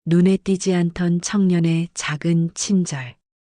눈에 띄지 않던 청년의 작은 친절,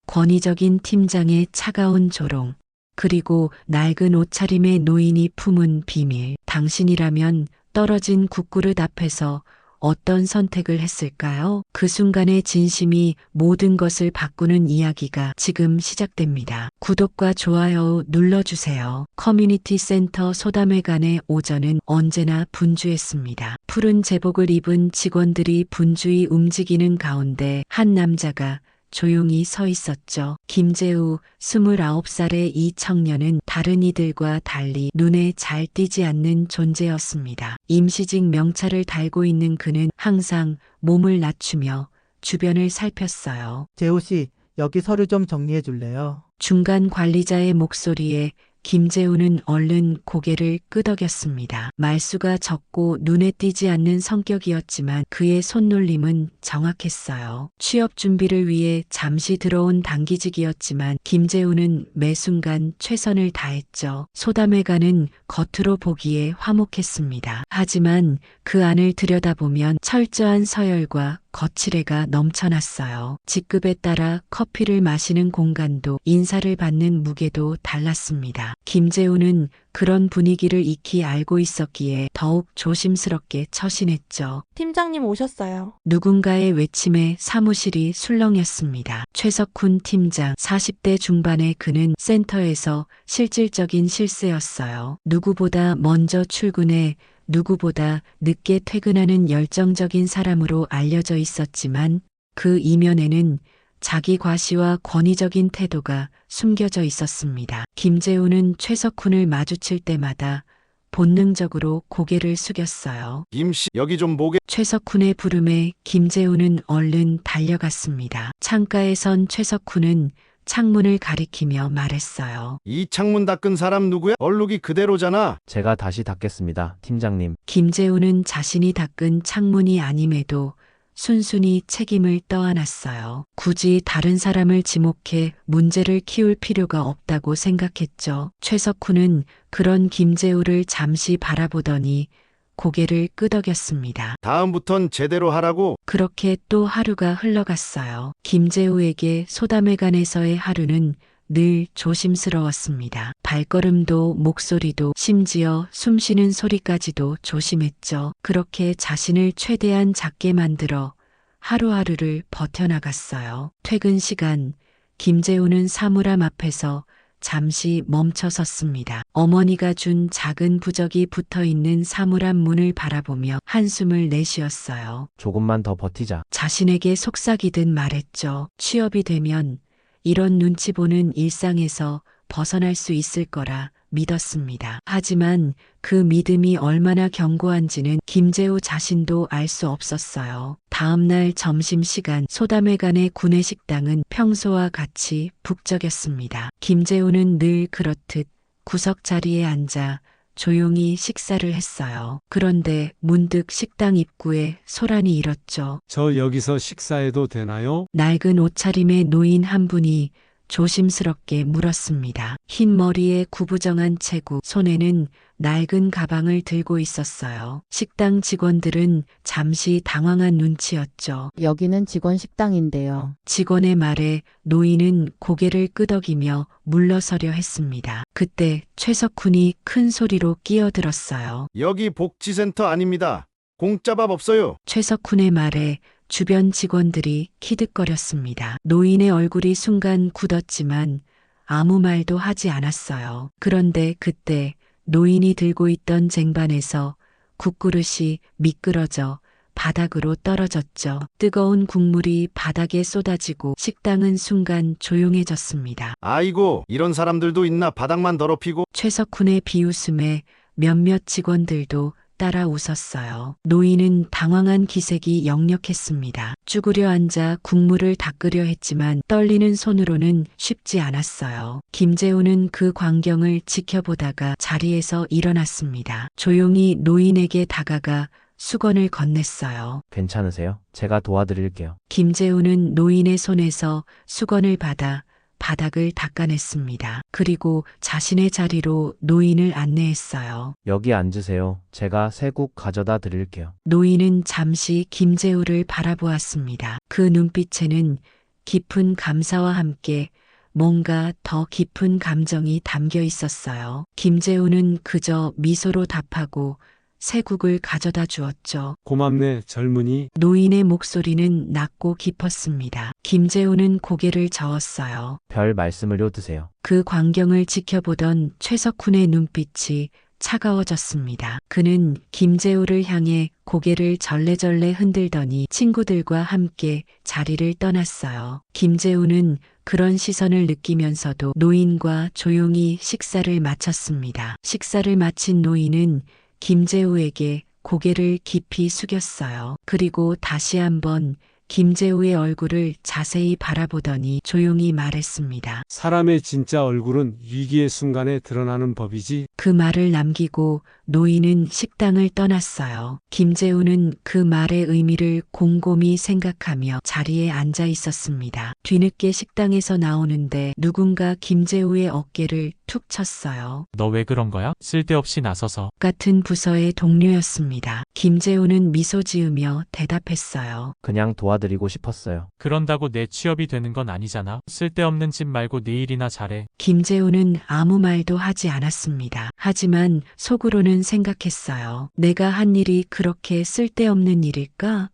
권위적인 팀장의 차가운 조롱, 그리고 낡은 옷차림의 노인이 품은 비밀. 당신이라면 떨어진 국그릇 앞에서 어떤 선택을 했을까요? 그 순간의 진심이 모든 것을 바꾸는 이야기가 지금 시작됩니다. 구독과 좋아요 눌러주세요. 커뮤니티 센터 소담회관의 오전은 언제나 분주했습니다. 푸른 제복을 입은 직원들이 분주히 움직이는 가운데 한 남자가 조용히 서 있었죠. 김재우 29살의 이 청년은 다른 이들과 달리 눈에 잘 띄지 않는 존재였습니다. 임시직 명찰을 달고 있는 그는 항상 몸을 낮추며 주변을 살폈어요. 재호 씨, 여기 서류 좀 정리해 줄래요? 중간 관리자의 목소리에 김재우는 얼른 고개를 끄덕였습니다. 말수가 적고 눈에 띄지 않는 성격이었지만 그의 손놀림은 정확했어요. 취업 준비를 위해 잠시 들어온 단기직이었지만 김재우는 매 순간 최선을 다했죠. 소담회관은 겉으로 보기에 화목했습니다. 하지만 그 안을 들여다보면 철저한 서열과 거칠애가 넘쳐났어요. 직급에 따라 커피를 마시는 공간도 인사를 받는 무게도 달랐습니다. 김재우는 그런 분위기를 익히 알고 있었기에 더욱 조심스럽게 처신했죠. 팀장님 오셨어요. 누군가의 외침에 사무실이 술렁였습니다. 최석훈 팀장, 40대 중반의 그는 센터에서 실질적인 실세였어요. 누구보다 먼저 출근해 누구보다 늦게 퇴근하는 열정적인 사람으로 알려져 있었지만 그 이면에는 자기 과시와 권위적인 태도가 숨겨져 있었습니다. 김재우는 최석훈을 마주칠 때마다 본능적으로 고개를 숙였어요. 김씨, 여기 좀 보게. 최석훈의 부름에 김재우는 얼른 달려갔습니다. 창가에 선 최석훈은 창문을 가리키며 말했어요. 이 창문 닦은 사람 누구야? 얼룩이 그대로잖아. 제가 다시 닦겠습니다, 팀장님. 김재우는 자신이 닦은 창문이 아님에도 순순히 책임을 떠안았어요. 굳이 다른 사람을 지목해 문제를 키울 필요가 없다고 생각했죠. 최석훈은 그런 김재우를 잠시 바라보더니 고개를 끄덕였습니다. 다음부턴 제대로 하라고. 그렇게 또 하루가 흘러갔어요. 김재우에게 소담회관에서의 하루는 늘 조심스러웠습니다. 발걸음도 목소리도 심지어 숨쉬는 소리까지도 조심했죠. 그렇게 자신을 최대한 작게 만들어 하루하루를 버텨나갔어요. 퇴근 시간, 김재우는 사물함 앞에서 잠시 멈춰 섰습니다. 어머니가 준 작은 부적이 붙어 있는 사물함 문을 바라보며 한숨을 내쉬었어요. 조금만 더 버티자. 자신에게 속삭이듯 말했죠. 취업이 되면 이런 눈치 보는 일상에서 벗어날 수 있을 거라 믿었습니다. 하지만 그 믿음이 얼마나 견고한지는 김재우 자신도 알 수 없었어요. 다음 날 점심시간 소담회관의 구내식당은 평소와 같이 북적였습니다. 김재우는 늘 그렇듯 구석 자리에 앉아 조용히 식사를 했어요. 그런데 문득 식당 입구에 소란이 일었죠. 저 여기서 식사해도 되나요? 낡은 옷차림의 노인 한 분이 조심스럽게 물었습니다. 흰 머리에 구부정한 체구, 손에는 낡은 가방을 들고 있었어요. 식당 직원들은 잠시 당황한 눈치였죠. 여기는 직원 식당인데요. 직원의 말에 노인은 고개를 끄덕이며 물러서려 했습니다. 그때 최석훈이 큰 소리로 끼어들었어요. 여기 복지센터 아닙니다. 공짜밥 없어요. 최석훈의 말에 주변 직원들이 키득거렸습니다. 노인의 얼굴이 순간 굳었지만 아무 말도 하지 않았어요. 그런데 그때 노인이 들고 있던 쟁반에서 국그릇이 미끄러져 바닥으로 떨어졌죠. 뜨거운 국물이 바닥에 쏟아지고 식당은 순간 조용해졌습니다. 아이고, 이런 사람들도 있나. 바닥만 더럽히고. 최석훈의 비웃음에 몇몇 직원들도 따라 웃었어요. 노인은 당황한 기색이 역력했습니다. 쭈그려 앉아 국물을 닦으려 했지만 떨리는 손으로는 쉽지 않았어요. 김재우는 그 광경을 지켜보다가 자리에서 일어났습니다. 조용히 노인에게 다가가 수건을 건넸어요. 괜찮으세요? 제가 도와드릴게요. 김재우는 노인의 손에서 수건을 받아 바닥을 닦아냈습니다. 그리고 자신의 자리로 노인을 안내했어요. 여기 앉으세요. 제가 새국 가져다 드릴게요. 노인은 잠시 김재우를 바라보았습니다. 그 눈빛에는 깊은 감사와 함께 뭔가 더 깊은 감정이 담겨 있었어요. 김재우는 그저 미소로 답하고 새국을 가져다 주었죠. 고맙네, 젊은이. 노인의 목소리는 낮고 깊었습니다. 김재우는 고개를 저었어요. 별 말씀을요 드세요. 그 광경을 지켜보던 최석훈의 눈빛이 차가워졌습니다. 그는 김재우를 향해 고개를 절레절레 흔들더니 친구들과 함께 자리를 떠났어요. 김재우는 그런 시선을 느끼면서도 노인과 조용히 식사를 마쳤습니다. 식사를 마친 노인은 김재우에게 고개를 깊이 숙였어요. 그리고 다시 한번 김재우의 얼굴을 자세히 바라보더니 조용히 말했습니다. 사람의 진짜 얼굴은 위기의 순간에 드러나는 법이지. 그 말을 남기고 노인은 식당을 떠났어요. 김재우는 그 말의 의미를 곰곰이 생각하며 자리에 앉아 있었습니다. 뒤늦게 식당에서 나오는데 누군가 김재우의 어깨를 툭 쳤어요. 너 왜 그런 거야? 쓸데없이 나서서. 같은 부서의 동료였습니다. 김재우는 미소 지으며 대답했어요. 그냥 도와드리고 싶었어요. 그런다고 내 취업이 되는 건 아니잖아. 쓸데없는 짓 말고 네 일이나 잘해. 김재우는 아무 말도 하지 않았습니다. 하지만 속으로는 생각했어요. 내가 한 일이 그렇게 쓸데없는 일일까?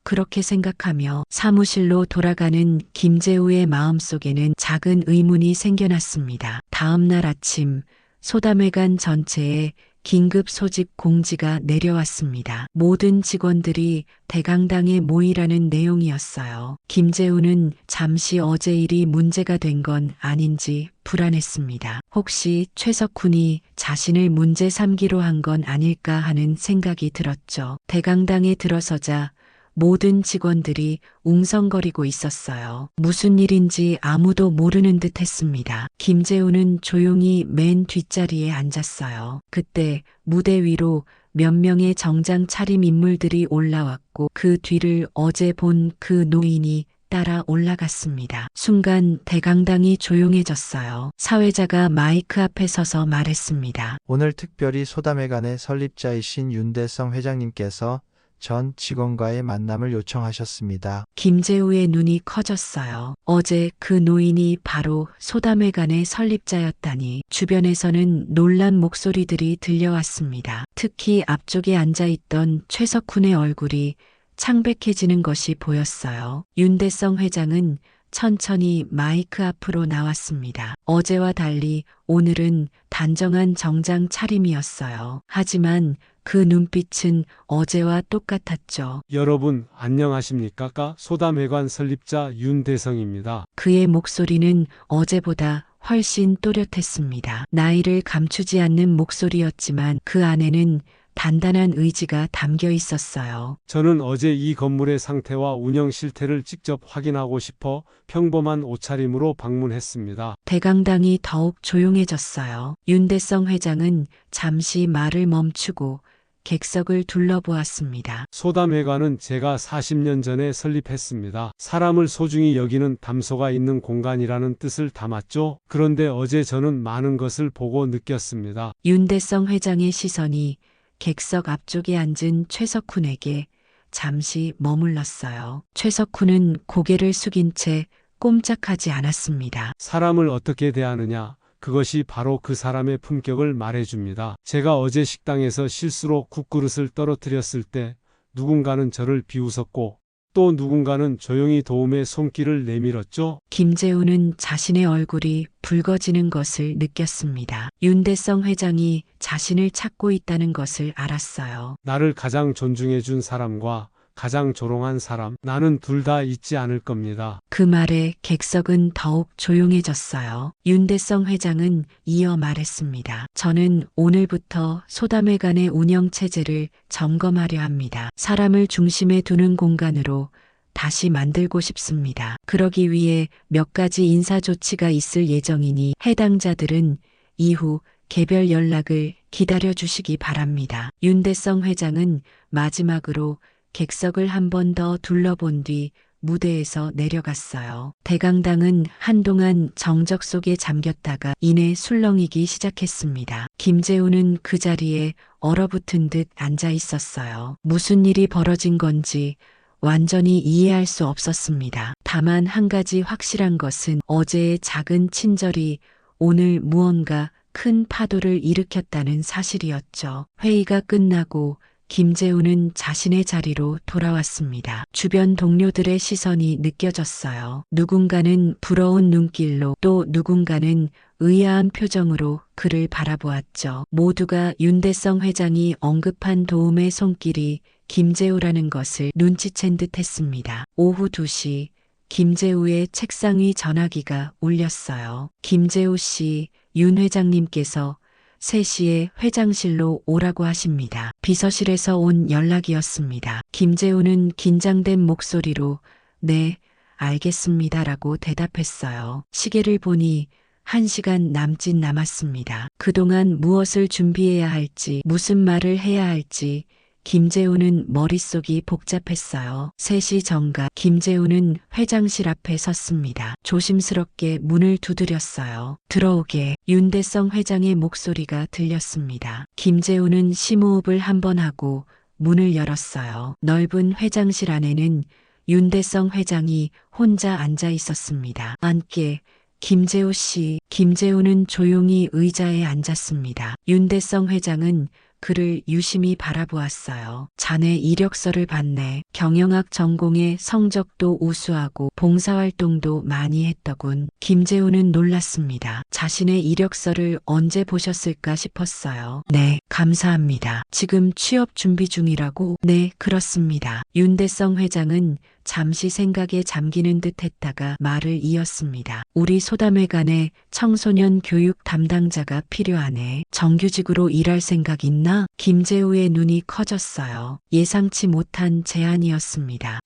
그렇게 생각하며 사무실로 돌아가는 김재우의 마음속에는 작은 의문이 생겨났습니다. 다음 날 아침 소담회관 전체에 긴급 소집 공지가 내려왔습니다. 모든 직원들이 대강당에 모이라는 내용이었어요. 김재우는 잠시 어제 일이 문제가 된 건 아닌지 불안했습니다. 혹시 최석훈이 자신을 문제 삼기로 한 건 아닐까 하는 생각이 들었죠. 대강당에 들어서자 모든 직원들이 웅성거리고 있었어요. 무슨 일인지 아무도 모르는 듯 했습니다. 김재우는 조용히 맨 뒷자리에 앉았어요. 그때 무대 위로 몇 명의 정장 차림 인물들이 올라왔고 그 뒤를 어제 본 그 노인이 따라 올라갔습니다. 순간 대강당이 조용해졌어요. 사회자가 마이크 앞에 서서 말했습니다. 오늘 특별히 소담회관의 설립자이신 윤대성 회장님께서 전 직원과의 만남을 요청하셨습니다. 김재우의 눈이 커졌어요. 어제 그 노인이 바로 소담회관의 설립자였다니. 주변에서는 놀란 목소리들이 들려왔습니다. 특히 앞쪽에 앉아있던 최석훈의 얼굴이 창백해지는 것이 보였어요. 윤대성 회장은 천천히 마이크 앞으로 나왔습니다. 어제와 달리 오늘은 단정한 정장 차림이었어요. 하지만 그 눈빛은 어제와 똑같았죠. 여러분 안녕하십니까? 소담회관 설립자 윤대성입니다. 그의 목소리는 어제보다 훨씬 또렷했습니다. 나이를 감추지 않는 목소리였지만 그 안에는 단단한 의지가 담겨 있었어요. 저는 어제 이 건물의 상태와 운영 실태를 직접 확인하고 싶어 평범한 옷차림으로 방문했습니다. 대강당이 더욱 조용해졌어요. 윤대성 회장은 잠시 말을 멈추고 객석을 둘러보았습니다. 소담회관은 제가 40년 전에 설립했습니다. 사람을 소중히 여기는 담소가 있는 공간이라는 뜻을 담았죠. 그런데 어제 저는 많은 것을 보고 느꼈습니다. 윤대성 회장의 시선이 객석 앞쪽에 앉은 최석훈에게 잠시 머물렀어요. 최석훈은 고개를 숙인 채 꼼짝하지 않았습니다. 사람을 어떻게 대하느냐, 그것이 바로 그 사람의 품격을 말해줍니다. 제가 어제 식당에서 실수로 국그릇을 떨어뜨렸을 때 누군가는 저를 비웃었고 또 누군가는 조용히 도움의 손길을 내밀었죠. 김재우는 자신의 얼굴이 붉어지는 것을 느꼈습니다. 윤대성 회장이 자신을 찾고 있다는 것을 알았어요. 나를 가장 존중해준 사람과 가장 조롱한 사람, 나는 둘 다 잊지 않을 겁니다. 그 말에 객석은 더욱 조용해졌어요. 윤대성 회장은 이어 말했습니다. 저는 오늘부터 소담회관의 운영 체제를 점검하려 합니다. 사람을 중심에 두는 공간으로 다시 만들고 싶습니다. 그러기 위해 몇 가지 인사 조치가 있을 예정이니 해당자들은 이후 개별 연락을 기다려 주시기 바랍니다. 윤대성 회장은 마지막으로 객석을 한 번 더 둘러본 뒤 무대에서 내려갔어요. 대강당은 한동안 정적 속에 잠겼다가 이내 술렁이기 시작했습니다. 김재우는 그 자리에 얼어붙은 듯 앉아 있었어요. 무슨 일이 벌어진 건지 완전히 이해할 수 없었습니다. 다만 한 가지 확실한 것은 어제의 작은 친절이 오늘 무언가 큰 파도를 일으켰다는 사실이었죠. 회의가 끝나고 김재우는 자신의 자리로 돌아왔습니다. 주변 동료들의 시선이 느껴졌어요. 누군가는 부러운 눈길로 또 누군가는 의아한 표정으로 그를 바라보았죠. 모두가 윤대성 회장이 언급한 도움의 손길이 김재우라는 것을 눈치챈 듯 했습니다. 오후 2시 김재우의 책상 위 전화기가 울렸어요. 김재우 씨, 윤 회장님께서 3시에 회장실로 오라고 하십니다. 비서실에서 온 연락이었습니다. 김재우는 긴장된 목소리로 네, 알겠습니다라고 대답했어요. 시계를 보니 1시간 남짓 남았습니다. 그동안 무엇을 준비해야 할지, 무슨 말을 해야 할지 김재우는 머릿속이 복잡했어요. 3시 정각 김재우는 회장실 앞에 섰습니다. 조심스럽게 문을 두드렸어요. 들어오게. 윤대성 회장의 목소리가 들렸습니다. 김재우는 심호흡을 한번 하고 문을 열었어요. 넓은 회장실 안에는 윤대성 회장이 혼자 앉아 있었습니다. 앉게. 김재우 씨. 김재우는 조용히 의자에 앉았습니다. 윤대성 회장은 그를 유심히 바라보았어요. 자네 이력서를 봤네. 경영학 전공에 성적도 우수하고 봉사활동도 많이 했더군. 김재우는 놀랐습니다. 자신의 이력서를 언제 보셨을까 싶었어요. 네, 감사합니다. 지금 취업 준비 중이라고? 네, 그렇습니다. 윤대성 회장은 잠시 생각에 잠기는 듯 했다가 말을 이었습니다. 우리 소담회관에 청소년 교육 담당자가 필요하네. 정규직으로 일할 생각 있나? 김재우의 눈이 커졌어요. 예상치 못한 제안이었습니다.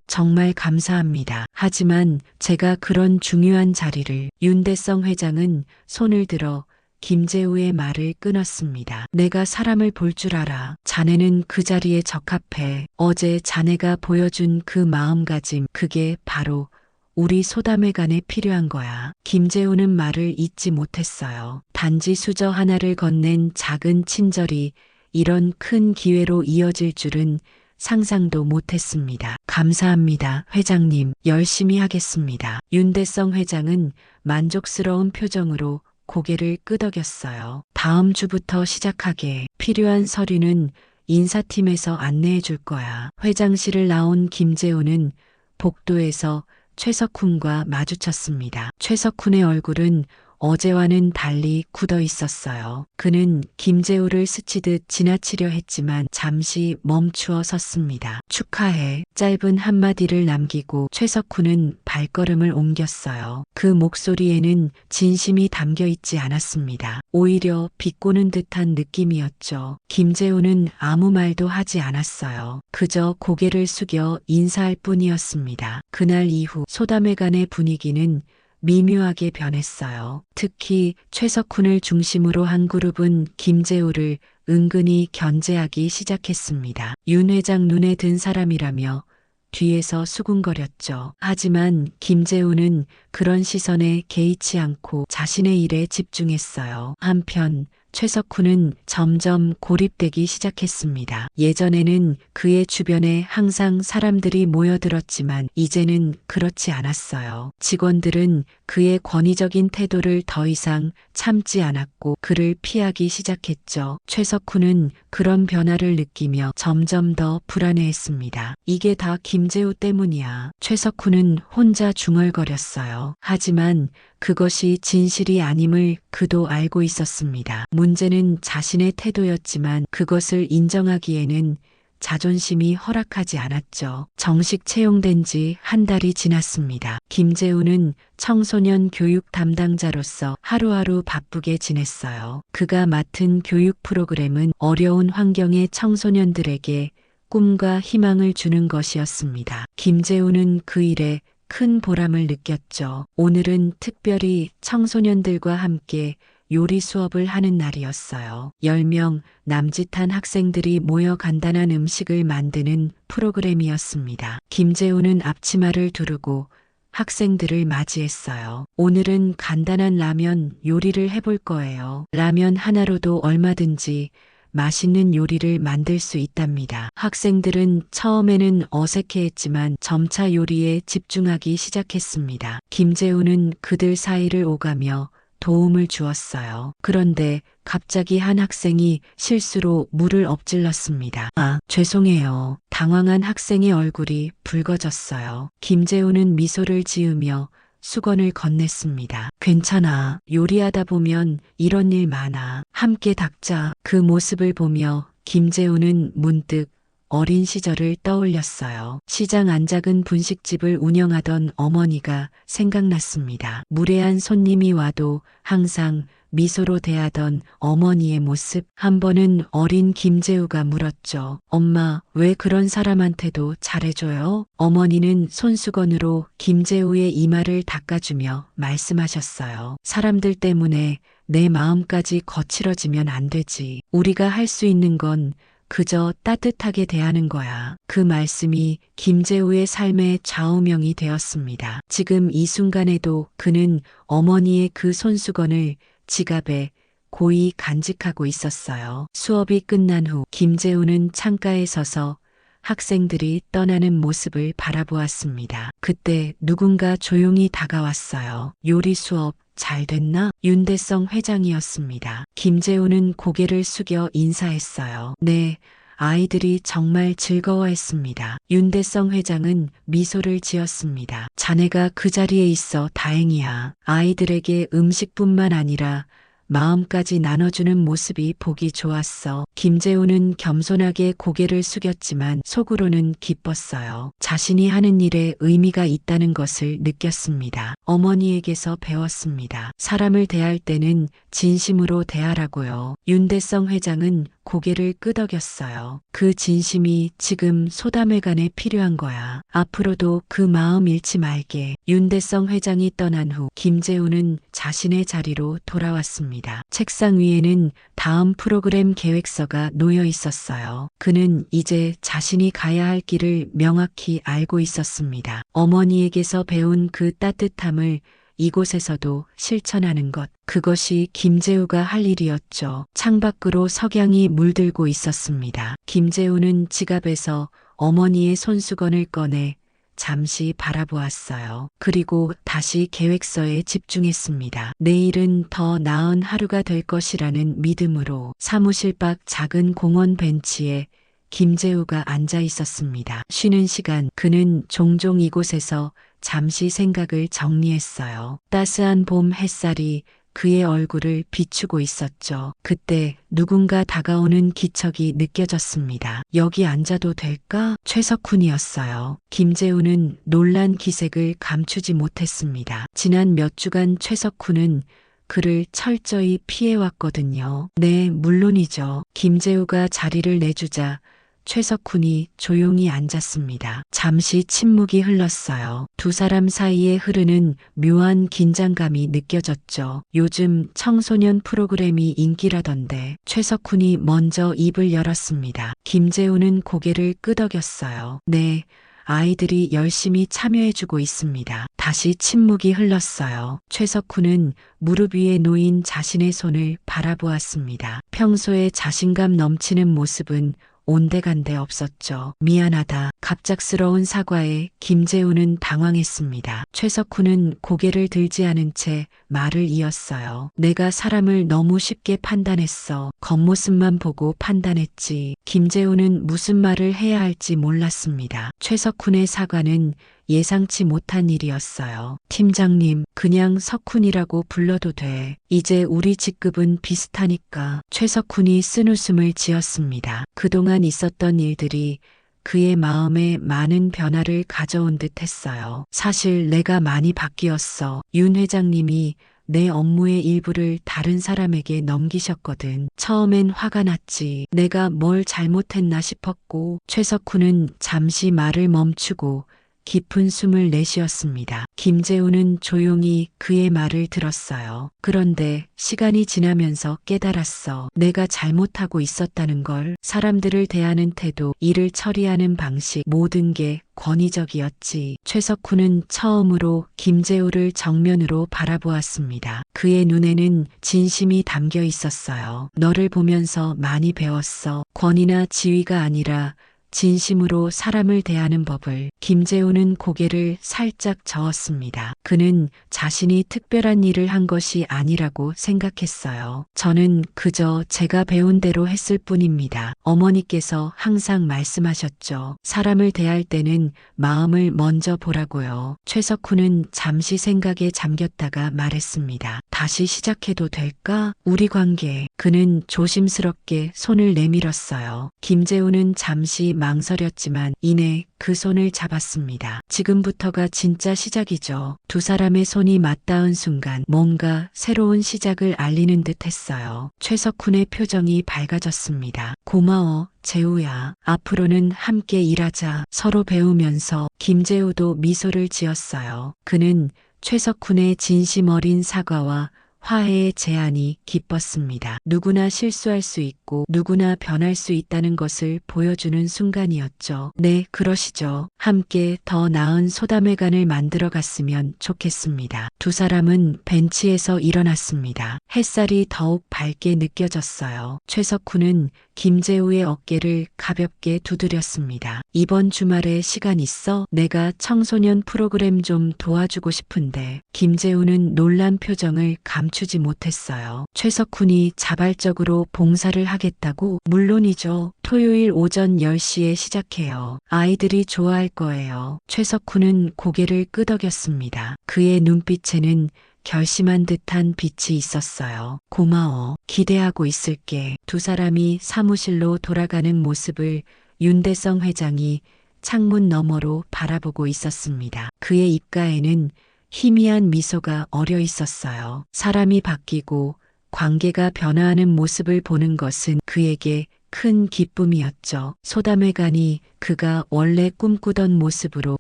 정말 감사합니다. 하지만 제가 그런 중요한 자리를 윤대성 회장은 손을 들어 김재우의 말을 끊었습니다. 내가 사람을 볼 줄 알아. 자네는 그 자리에 적합해. 어제 자네가 보여준 그 마음가짐, 그게 바로 우리 소담회관에 필요한 거야. 김재우는 말을 잇지 못했어요. 단지 수저 하나를 건넨 작은 친절이 이런 큰 기회로 이어질 줄은 상상도 못했습니다. 감사합니다, 회장님. 열심히 하겠습니다. 윤대성 회장은 만족스러운 표정으로 고개를 끄덕였어요. 다음 주부터 시작하게. 필요한 서류는 인사팀에서 안내해 줄 거야. 회장실을 나온 김재우는 복도에서 최석훈과 마주쳤습니다. 최석훈의 얼굴은 어제와는 달리 굳어 있었어요. 그는 김재우를 스치듯 지나치려 했지만 잠시 멈추어 섰습니다. 축하해. 짧은 한마디를 남기고 최석훈은 발걸음을 옮겼어요. 그 목소리에는 진심이 담겨 있지 않았습니다. 오히려 비꼬는 듯한 느낌이었죠. 김재우는 아무 말도 하지 않았어요. 그저 고개를 숙여 인사할 뿐이었습니다. 그날 이후 소담회관의 분위기는 미묘하게 변했어요. 특히 최석훈을 중심으로 한 그룹은 김재우를 은근히 견제하기 시작했습니다. 윤 회장 눈에 든 사람이라며 뒤에서 수군거렸죠. 하지만 김재우는 그런 시선에 개의치 않고 자신의 일에 집중했어요. 한편 최석훈은 점점 고립되기 시작했습니다. 예전에는 그의 주변에 항상 사람들이 모여들었지만 이제는 그렇지 않았어요. 직원들은 그의 권위적인 태도를 더 이상 참지 않았고 그를 피하기 시작했죠. 최석훈은 그런 변화를 느끼며 점점 더 불안해했습니다. 이게 다 김재우 때문이야. 최석훈은 혼자 중얼거렸어요. 하지만 그것이 진실이 아님을 그도 알고 있었습니다. 문제는 자신의 태도였지만 그것을 인정하기에는 자존심이 허락하지 않았죠. 정식 채용된 지 한 달이 지났습니다. 김재우는 청소년 교육 담당자로서 하루하루 바쁘게 지냈어요. 그가 맡은 교육 프로그램은 어려운 환경의 청소년들에게 꿈과 희망을 주는 것이었습니다. 김재우는 그 일에 큰 보람을 느꼈죠. 오늘은 특별히 청소년들과 함께 요리 수업을 하는 날이었어요. 10명 남짓한 학생들이 모여 간단한 음식을 만드는 프로그램이었습니다. 김재우는 앞치마를 두르고 학생들을 맞이했어요. 오늘은 간단한 라면 요리를 해볼 거예요. 라면 하나로도 얼마든지 맛있는 요리를 만들 수 있답니다. 학생들은 처음에는 어색해했지만 점차 요리에 집중하기 시작했습니다. 김재우는 그들 사이를 오가며 도움을 주었어요. 그런데 갑자기 한 학생이 실수로 물을 엎질렀습니다. 아, 죄송해요. 당황한 학생의 얼굴이 붉어졌어요. 김재우는 미소를 지으며 수건을 건넸습니다. 괜찮아. 요리하다 보면 이런 일 많아. 함께 닦자. 그 모습을 보며 김재우는 문득 어린 시절을 떠올렸어요. 시장 안작은 분식집을 운영하던 어머니가 생각났습니다. 무례한 손님이 와도 항상 미소로 대하던 어머니의 모습. 한 번은 어린 김재우가 물었죠. 엄마, 왜 그런 사람한테도 잘해줘요? 어머니는 손수건으로 김재우의 이마를 닦아주며 말씀하셨어요. 사람들 때문에 내 마음까지 거칠어지면 안 되지. 우리가 할 수 있는 건 그저 따뜻하게 대하는 거야. 그 말씀이 김재우의 삶의 좌우명이 되었습니다. 지금 이 순간에도 그는 어머니의 그 손수건을 지갑에 고이 간직하고 있었어요. 수업이 끝난 후 김재우는 창가에 서서 학생들이 떠나는 모습을 바라보았습니다. 그때 누군가 조용히 다가왔어요. 요리 수업 잘 됐나? 윤대성 회장이었습니다. 김재우는 고개를 숙여 인사했어요. 네, 아이들이 정말 즐거워했습니다. 윤대성 회장은 미소를 지었습니다. 자네가 그 자리에 있어 다행이야. 아이들에게 음식뿐만 아니라 마음까지 나눠주는 모습이 보기 좋았어. 김재우는 겸손하게 고개를 숙였지만 속으로는 기뻤어요. 자신이 하는 일에 의미가 있다는 것을 느꼈습니다. 어머니에게서 배웠습니다. 사람을 대할 때는 진심으로 대하라고요. 윤대성 회장은 고개를 끄덕였어요. 그 진심이 지금 소담회관에 필요한 거야. 앞으로도 그 마음 잃지 말게. 윤대성 회장이 떠난 후 김재우는 자신의 자리로 돌아왔습니다. 책상 위에는 다음 프로그램 계획서가 놓여 있었어요. 그는 이제 자신이 가야 할 길을 명확히 알고 있었습니다. 어머니에게서 배운 그 따뜻함을 이곳에서도 실천하는 것. 그것이 김재우가 할 일이었죠. 창밖으로 석양이 물들고 있었습니다. 김재우는 지갑에서 어머니의 손수건을 꺼내 잠시 바라보았어요. 그리고 다시 계획서에 집중했습니다. 내일은 더 나은 하루가 될 것이라는 믿음으로 사무실 밖 작은 공원 벤치에 김재우가 앉아 있었습니다. 쉬는 시간 그는 종종 이곳에서 잠시 생각을 정리했어요. 따스한 봄 햇살이 그의 얼굴을 비추고 있었죠. 그때 누군가 다가오는 기척이 느껴졌습니다. 여기 앉아도 될까? 최석훈이었어요. 김재우는 놀란 기색을 감추지 못했습니다. 지난 몇 주간 최석훈은 그를 철저히 피해왔거든요. 네, 물론이죠. 김재우가 자리를 내주자 최석훈이 조용히 앉았습니다. 잠시 침묵이 흘렀어요. 두 사람 사이에 흐르는 묘한 긴장감이 느껴졌죠. 요즘 청소년 프로그램이 인기라던데. 최석훈이 먼저 입을 열었습니다. 김재우는 고개를 끄덕였어요. 네, 아이들이 열심히 참여해주고 있습니다. 다시 침묵이 흘렀어요. 최석훈은 무릎 위에 놓인 자신의 손을 바라보았습니다. 평소에 자신감 넘치는 모습은 온데간데 없었죠. 미안하다. 갑작스러운 사과에 김재우는 당황했습니다. 최석훈은 고개를 들지 않은 채 말을 이었어요. 내가 사람을 너무 쉽게 판단했어. 겉모습만 보고 판단했지. 김재우는 무슨 말을 해야 할지 몰랐습니다. 최석훈의 사과는 예상치 못한 일이었어요. 팀장님, 그냥 석훈이라고 불러도 돼. 이제 우리 직급은 비슷하니까. 최석훈이 쓴웃음을 지었습니다. 그동안 있었던 일들이 그의 마음에 많은 변화를 가져온 듯 했어요. 사실 내가 많이 바뀌었어. 윤 회장님이 내 업무의 일부를 다른 사람에게 넘기셨거든. 처음엔 화가 났지. 내가 뭘 잘못했나 싶었고. 최석훈은 잠시 말을 멈추고 깊은 숨을 내쉬었습니다. 김재우는 조용히 그의 말을 들었어요. 그런데 시간이 지나면서 깨달았어. 내가 잘못하고 있었다는 걸. 사람들을 대하는 태도, 일을 처리하는 방식, 모든 게 권위적이었지. 최석훈은 처음으로 김재우를 정면으로 바라보았습니다. 그의 눈에는 진심이 담겨 있었어요. 너를 보면서 많이 배웠어. 권위나 지위가 아니라 진심으로 사람을 대하는 법을. 김재우는 고개를 살짝 저었습니다. 그는 자신이 특별한 일을 한 것이 아니라고 생각했어요. 저는 그저 제가 배운 대로 했을 뿐입니다. 어머니께서 항상 말씀하셨죠. 사람을 대할 때는 마음을 먼저 보라고요. 최석훈은 잠시 생각에 잠겼다가 말했습니다. 다시 시작해도 될까? 우리 관계. 그는 조심스럽게 손을 내밀었어요. 김재우는 잠시 망설였지만 이내 그 손을 잡았습니다. 지금부터가 진짜 시작이죠. 두 사람의 손이 맞닿은 순간 뭔가 새로운 시작을 알리는 듯 했어요. 최석훈의 표정이 밝아졌습니다. 고마워, 재우야. 앞으로는 함께 일하자. 서로 배우면서. 김재우도 미소를 지었어요. 그는 최석훈의 진심 어린 사과와 화해의 제안이 기뻤습니다. 누구나 실수할 수 있고 누구나 변할 수 있다는 것을 보여주는 순간이었죠. 네, 그러시죠. 함께 더 나은 소담회관을 만들어 갔으면 좋겠습니다. 두 사람은 벤치에서 일어났습니다. 햇살이 더욱 밝게 느껴졌어요. 최석훈은 김재우의 어깨를 가볍게 두드렸습니다. 이번 주말에 시간 있어? 내가 청소년 프로그램 좀 도와주고 싶은데. 김재우는 놀란 표정을 감추지 못했어요. 최석훈이 자발적으로 봉사를 하겠다고? 물론이죠. 토요일 오전 10시에 시작해요. 아이들이 좋아할 거예요. 최석훈은 고개를 끄덕였습니다. 그의 눈빛에는 결심한 듯한 빛이 있었어요. 고마워. 기대하고 있을게. 두 사람이 사무실로 돌아가는 모습을 윤대성 회장이 창문 너머로 바라보고 있었습니다. 그의 입가에는 희미한 미소가 어려 있었어요. 사람이 바뀌고 관계가 변화하는 모습을 보는 것은 그에게 큰 기쁨이었죠. 소담회관이 그가 원래 꿈꾸던 모습으로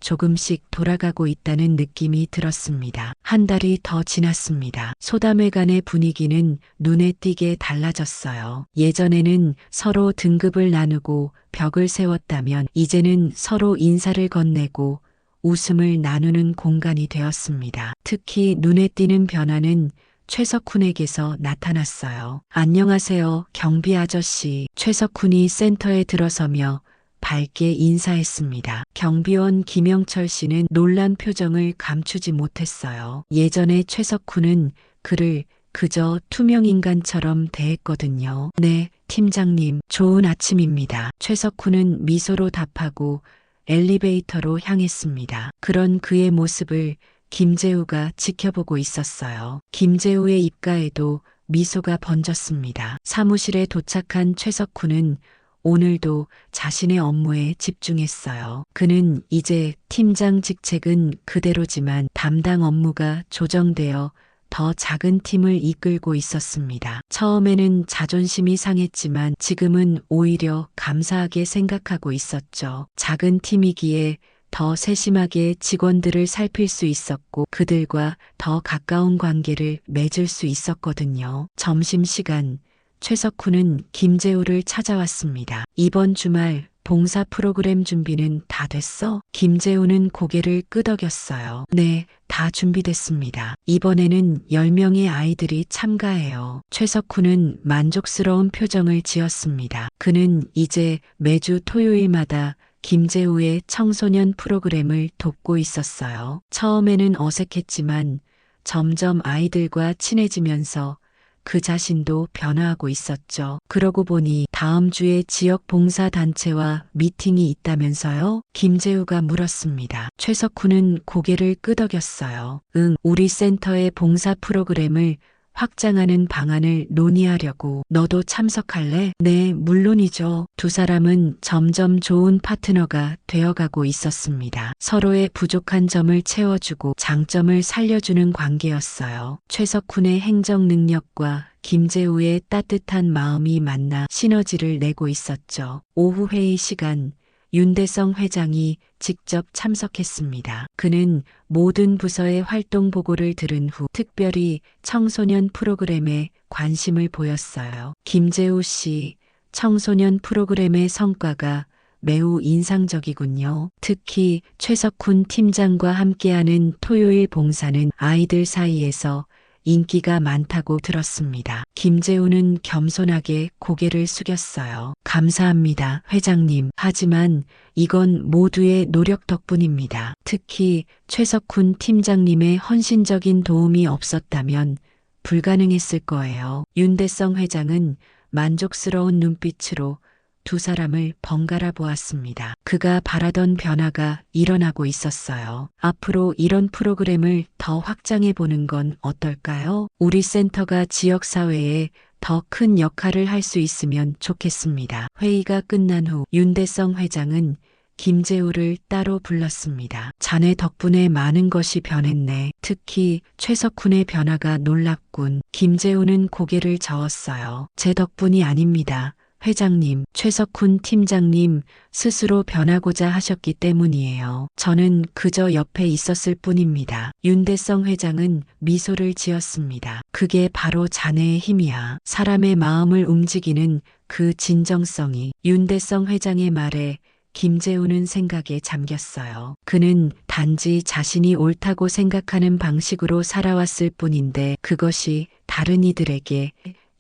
조금씩 돌아가고 있다는 느낌이 들었습니다. 한 달이 더 지났습니다. 소담회관의 분위기는 눈에 띄게 달라졌어요. 예전에는 서로 등급을 나누고 벽을 세웠다면 이제는 서로 인사를 건네고 웃음을 나누는 공간이 되었습니다. 특히 눈에 띄는 변화는 최석훈에게서 나타났어요. 안녕하세요, 경비 아저씨. 최석훈이 센터에 들어서며 밝게 인사했습니다. 경비원 김영철 씨는 놀란 표정을 감추지 못했어요. 예전에 최석훈은 그를 그저 투명인간처럼 대했거든요. 네, 팀장님, 좋은 아침입니다. 최석훈은 미소로 답하고 엘리베이터로 향했습니다. 그런 그의 모습을 김재우가 지켜보고 있었어요. 김재우의 입가에도 미소가 번졌습니다. 사무실에 도착한 최석훈은 오늘도 자신의 업무에 집중했어요. 그는 이제 팀장 직책은 그대로지만 담당 업무가 조정되어 더 작은 팀을 이끌고 있었습니다. 처음에는 자존심이 상했지만 지금은 오히려 감사하게 생각하고 있었죠. 작은 팀이기에 더 세심하게 직원들을 살필 수 있었고 그들과 더 가까운 관계를 맺을 수 있었거든요. 점심시간 최석훈은 김재우를 찾아왔습니다. 이번 주말 봉사 프로그램 준비는 다 됐어? 김재우는 고개를 끄덕였어요. 네, 다 준비됐습니다. 이번에는 10명의 아이들이 참가해요. 최석훈은 만족스러운 표정을 지었습니다. 그는 이제 매주 토요일마다 김재우의 청소년 프로그램을 돕고 있었어요. 처음에는 어색했지만 점점 아이들과 친해지면서 그 자신도 변화하고 있었죠. 그러고 보니 다음 주에 지역 봉사단체와 미팅이 있다면서요? 김재우가 물었습니다. 최석훈은 고개를 끄덕였어요. 응, 우리 센터의 봉사 프로그램을 확장하는 방안을 논의하려고. 너도 참석할래? 네, 물론이죠. 두 사람은 점점 좋은 파트너가 되어가고 있었습니다. 서로의 부족한 점을 채워주고 장점을 살려주는 관계였어요. 최석훈의 행정 능력과 김재우의 따뜻한 마음이 만나 시너지를 내고 있었죠. 오후 회의 시간, 윤대성 회장이 직접 참석했습니다. 그는 모든 부서의 활동 보고를 들은 후 특별히 청소년 프로그램에 관심을 보였어요. 김재우 씨, 청소년 프로그램의 성과가 매우 인상적이군요. 특히 최석훈 팀장과 함께하는 토요일 봉사는 아이들 사이에서 인기가 많다고 들었습니다. 김재우는 겸손하게 고개를 숙였어요. 감사합니다, 회장님. 하지만 이건 모두의 노력 덕분입니다. 특히 최석훈 팀장님의 헌신적인 도움이 없었다면 불가능했을 거예요. 윤대성 회장은 만족스러운 눈빛으로 두 사람을 번갈아 보았습니다. 그가 바라던 변화가 일어나고 있었어요. 앞으로 이런 프로그램을 더 확장해 보는 건 어떨까요? 우리 센터가 지역사회에 더 큰 역할을 할 수 있으면 좋겠습니다. 회의가 끝난 후 윤대성 회장은 김재우를 따로 불렀습니다. 자네 덕분에 많은 것이 변했네. 특히 최석훈의 변화가 놀랍군. 김재우는 고개를 저었어요. 제 덕분이 아닙니다. 회장님, 최석훈 팀장님 스스로 변하고자 하셨기 때문이에요. 저는 그저 옆에 있었을 뿐입니다. 윤대성 회장은 미소를 지었습니다. 그게 바로 자네의 힘이야. 사람의 마음을 움직이는 그 진정성이. 윤대성 회장의 말에 김재우는 생각에 잠겼어요. 그는 단지 자신이 옳다고 생각하는 방식으로 살아왔을 뿐인데 그것이 다른 이들에게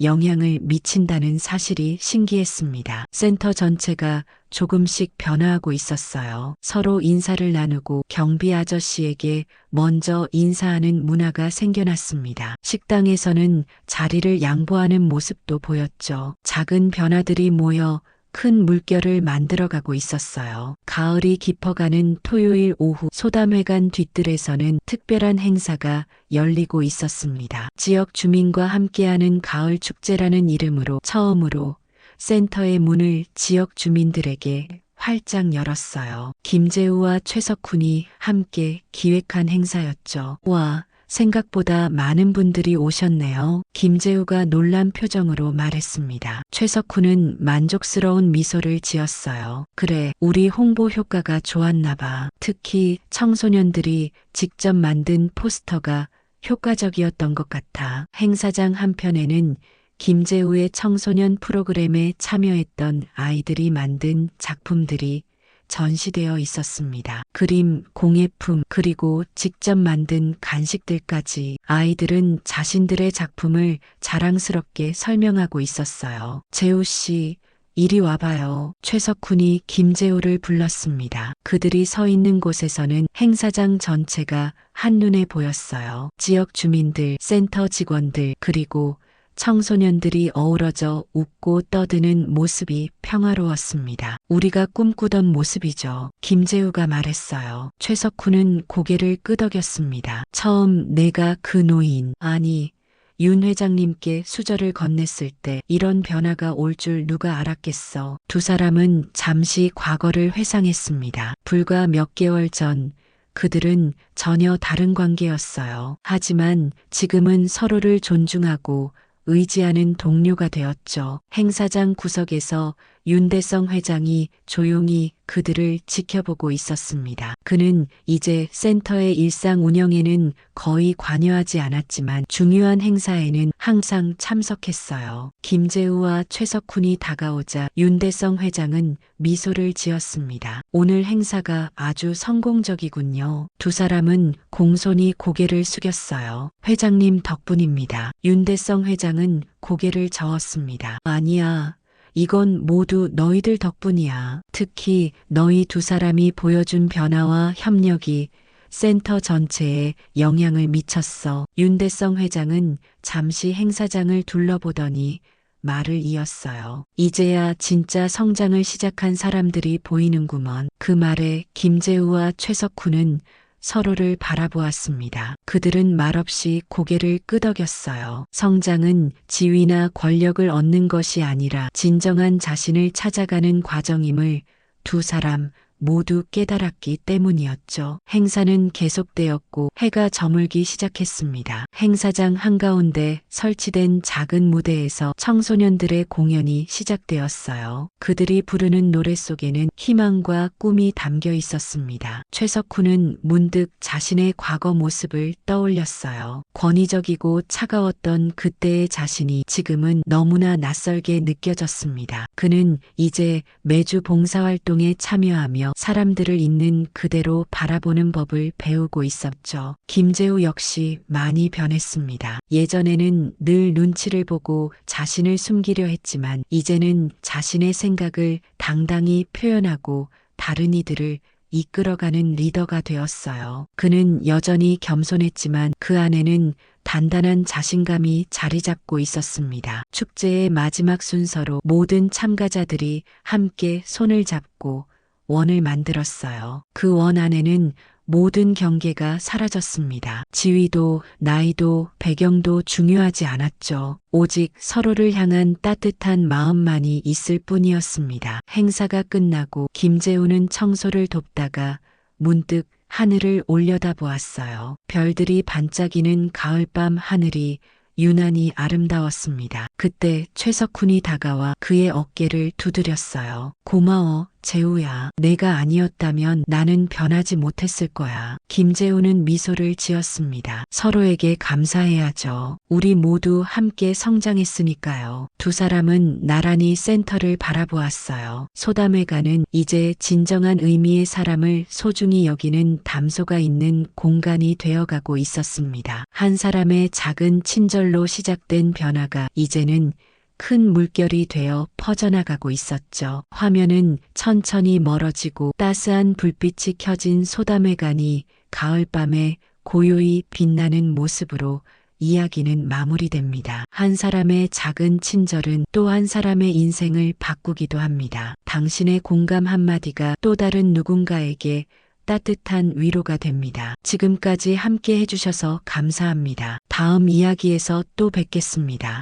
영향을 미친다는 사실이 신기했습니다. 센터 전체가 조금씩 변화하고 있었어요. 서로 인사를 나누고 경비 아저씨에게 먼저 인사하는 문화가 생겨났습니다. 식당에서는 자리를 양보하는 모습도 보였죠. 작은 변화들이 모여 큰 물결을 만들어가고 있었어요. 가을이 깊어가는 토요일 오후 소담회관 뒤뜰에서는 특별한 행사가 열리고 있었습니다. 지역 주민과 함께하는 가을 축제라는 이름으로 처음으로 센터의 문을 지역 주민들에게 활짝 열었어요. 김재우와 최석훈이 함께 기획한 행사였죠. 와, 생각보다 많은 분들이 오셨네요. 김재우가 놀란 표정으로 말했습니다. 최석훈은 만족스러운 미소를 지었어요. 그래, 우리 홍보 효과가 좋았나 봐. 특히 청소년들이 직접 만든 포스터가 효과적이었던 것 같아. 행사장 한편에는 김재우의 청소년 프로그램에 참여했던 아이들이 만든 작품들이 전시되어 있었습니다. 그림, 공예품, 그리고 직접 만든 간식들까지 아이들은 자신들의 작품을 자랑스럽게 설명하고 있었어요. 재우 씨, 이리 와봐요. 최석훈이 김재우를 불렀습니다. 그들이 서 있는 곳에서는 행사장 전체가 한눈에 보였어요. 지역 주민들, 센터 직원들, 그리고 청소년들이 어우러져 웃고 떠드는 모습이 평화로웠습니다. 우리가 꿈꾸던 모습이죠. 김재우가 말했어요. 최석훈은 고개를 끄덕였습니다. 처음 내가 그 노인, 아니 윤 회장님께 수저를 건넸을 때 이런 변화가 올 줄 누가 알았겠어. 두 사람은 잠시 과거를 회상했습니다. 불과 몇 개월 전 그들은 전혀 다른 관계였어요. 하지만 지금은 서로를 존중하고 의지하는 동료가 되었죠. 행사장 구석에서 윤대성 회장이 조용히 그들을 지켜보고 있었습니다. 그는 이제 센터의 일상 운영에는 거의 관여하지 않았지만 중요한 행사에는 항상 참석했어요. 김재우와 최석훈이 다가오자 윤대성 회장은 미소를 지었습니다. 오늘 행사가 아주 성공적이군요. 두 사람은 공손히 고개를 숙였어요. 회장님 덕분입니다. 윤대성 회장은 고개를 저었습니다. 아니야. 이건 모두 너희들 덕분이야. 특히 너희 두 사람이 보여준 변화와 협력이 센터 전체에 영향을 미쳤어. 윤대성 회장은 잠시 행사장을 둘러보더니 말을 이었어요. 이제야 진짜 성장을 시작한 사람들이 보이는구먼. 그 말에 김재우와 최석훈은 서로를 바라보았습니다. 그들은 말없이 고개를 끄덕였어요. 성장은 지위나 권력을 얻는 것이 아니라 진정한 자신을 찾아가는 과정임을 두 사람 모두 깨달았기 때문이었죠. 행사는 계속되었고 해가 저물기 시작했습니다. 행사장 한가운데 설치된 작은 무대에서 청소년들의 공연이 시작되었어요. 그들이 부르는 노래 속에는 희망과 꿈이 담겨 있었습니다. 최석훈은 문득 자신의 과거 모습을 떠올렸어요. 권위적이고 차가웠던 그때의 자신이 지금은 너무나 낯설게 느껴졌습니다. 그는 이제 매주 봉사활동에 참여하며 사람들을 있는 그대로 바라보는 법을 배우고 있었죠. 김재우 역시 많이 변했습니다. 예전에는 늘 눈치를 보고 자신을 숨기려 했지만 이제는 자신의 생각을 당당히 표현하고 다른 이들을 이끌어가는 리더가 되었어요. 그는 여전히 겸손했지만 그 안에는 단단한 자신감이 자리 잡고 있었습니다. 축제의 마지막 순서로 모든 참가자들이 함께 손을 잡고 원을 만들었어요. 그 원 안에는 모든 경계가 사라졌습니다. 지위도 나이도 배경도 중요하지 않았죠. 오직 서로를 향한 따뜻한 마음만이 있을 뿐이었습니다. 행사가 끝나고 김재우는 청소를 돕다가 문득 하늘을 올려다보았어요. 별들이 반짝이는 가을밤 하늘이 유난히 아름다웠습니다. 그때 최석훈이 다가와 그의 어깨를 두드렸어요. 고마워, 재우야. 내가 아니었다면 나는 변하지 못했을 거야. 김재우는 미소를 지었습니다. 서로에게 감사해야죠. 우리 모두 함께 성장했으니까요. 두 사람은 나란히 센터를 바라보았어요. 소담회관은 이제 진정한 의미의 사람을 소중히 여기는 담소가 있는 공간이 되어가고 있었습니다. 한 사람의 작은 친절로 시작된 변화가 이제는 큰 물결이 되어 퍼져나가고 있었죠. 화면은 천천히 멀어지고 따스한 불빛이 켜진 소담회관이 가을밤에 고요히 빛나는 모습으로 이야기는 마무리됩니다. 한 사람의 작은 친절은 또 한 사람의 인생을 바꾸기도 합니다. 당신의 공감 한마디가 또 다른 누군가에게 따뜻한 위로가 됩니다. 지금까지 함께 해주셔서 감사합니다. 다음 이야기에서 또 뵙겠습니다.